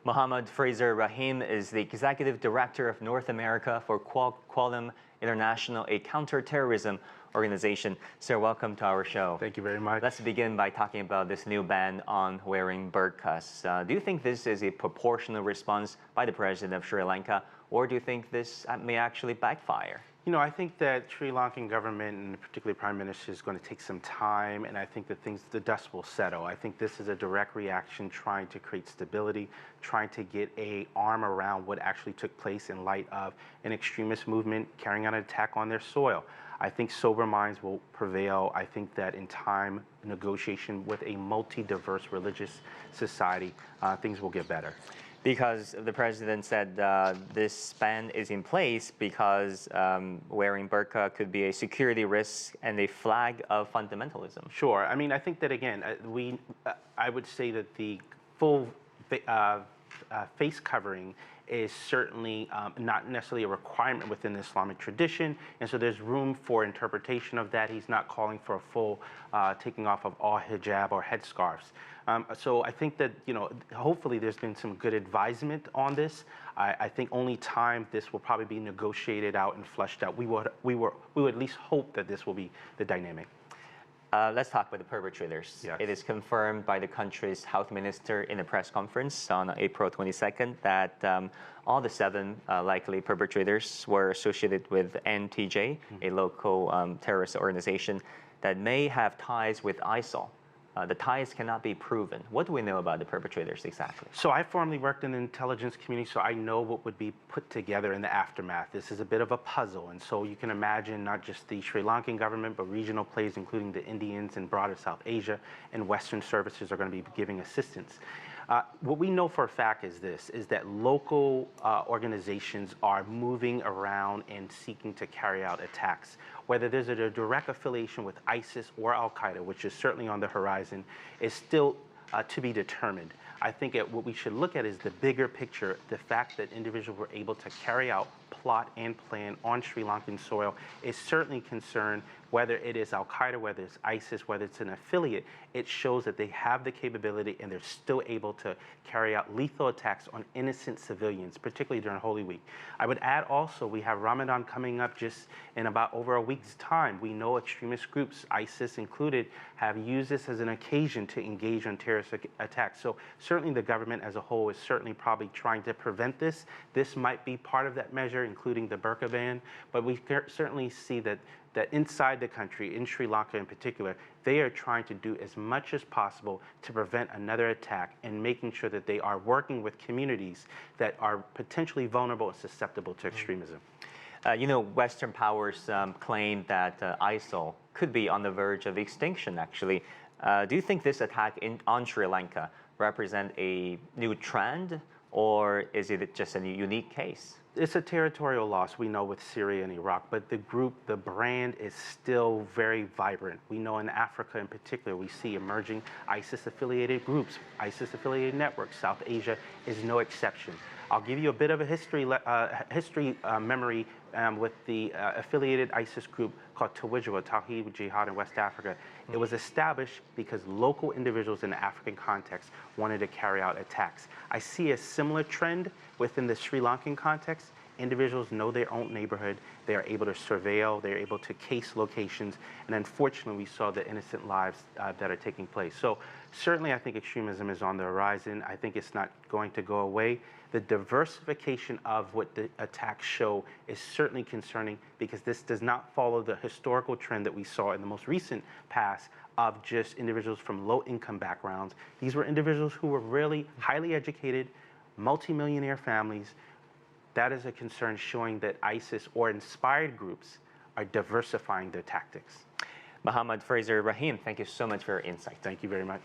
Muhammad Fraser-Rahim is the Executive Director of North America for Quantum International, a counterterrorism organization. Sir, welcome to our show. Thank you very much. Let's begin by talking about this new ban on wearing burqas. Do you think this is a proportional response by the President of Sri Lanka, or do you think this may actually backfire? You know, I think that Sri Lankan government, and particularly Prime Minister, is going to take some time, and I think that the dust will settle. I think this is a direct reaction trying to create stability, trying to get an arm around what actually took place in light of an extremist movement carrying out an attack on their soil. I think sober minds will prevail. I think that in time, negotiation with a multi-diverse religious society, things will get better. Because the president said this ban is in place because wearing burqa could be a security risk and a flag of fundamentalism. Sure. I mean, I think that, again, I would say that the full face covering is certainly not necessarily a requirement within the Islamic tradition, and so there's room for interpretation of that. He's not calling for a full taking off of all hijab or headscarves. So I think that, you know, hopefully there's been some good advisement on this. I think only time this will probably be negotiated out and fleshed out. We would at least hope that this will be the dynamic. Let's talk about the perpetrators. Yes. It is confirmed by the country's health minister in a press conference on April 22nd that all the 7 likely perpetrators were associated with NTJ, a local terrorist organization that may have ties with ISIL. The ties cannot be proven. What do we know about the perpetrators exactly? So I formerly worked in the intelligence community, so I know what would be put together in the aftermath. This is a bit of a puzzle, and so you can imagine not just the Sri Lankan government, but regional players, including the Indians and broader South Asia, and Western services are going to be giving assistance. What we know for a fact is that local organizations are moving around and seeking to carry out attacks. Whether there's a direct affiliation with ISIS or Al-Qaeda, which is certainly on the horizon, is still to be determined. I think what we should look at is the bigger picture, the fact that individuals were able to carry out, plot, and plan on Sri Lankan soil is certainly concerned. Whether it is Al-Qaeda, whether it's ISIS, whether it's an affiliate, it shows that they have the capability and they're still able to carry out lethal attacks on innocent civilians, particularly during Holy Week. I would add also, we have Ramadan coming up just in about over a week's time. We know extremist groups, ISIS included, have used this as an occasion to engage in terrorist attacks. So certainly the government as a whole is certainly probably trying to prevent this. This might be part of that measure, including the burqa ban, but we certainly see that inside the country, in Sri Lanka in particular, they are trying to do as much as possible to prevent another attack and making sure that they are working with communities that are potentially vulnerable and susceptible to extremism. You know, Western powers claim that ISIL could be on the verge of extinction, actually. Do you think this attack on Sri Lanka represent a new trend, or is it just a unique case? It's a territorial loss, we know, with Syria and Iraq, but the brand is still very vibrant. We know in Africa in particular, we see emerging ISIS-affiliated groups, ISIS-affiliated networks. South Asia is no exception. I'll give you a bit of a history memory with the affiliated ISIS group called Tawhid Jihad in West Africa. It was established because local individuals in the African context wanted to carry out attacks. I see a similar trend within the Sri Lankan context. Individuals know their own neighborhood, they are able to surveil, they're able to case locations, and unfortunately we saw the innocent lives that are taking place. So certainly I think extremism is on the horizon. I think it's not going to go away. The diversification of what the attacks show is certainly concerning because this does not follow the historical trend that we saw in the most recent past of just individuals from low-income backgrounds. These were individuals who were really highly educated, multimillionaire families. That is a concern showing that ISIS or inspired groups are diversifying their tactics. Muhammad Fraser-Rahim, thank you so much for your insight. Thank you very much.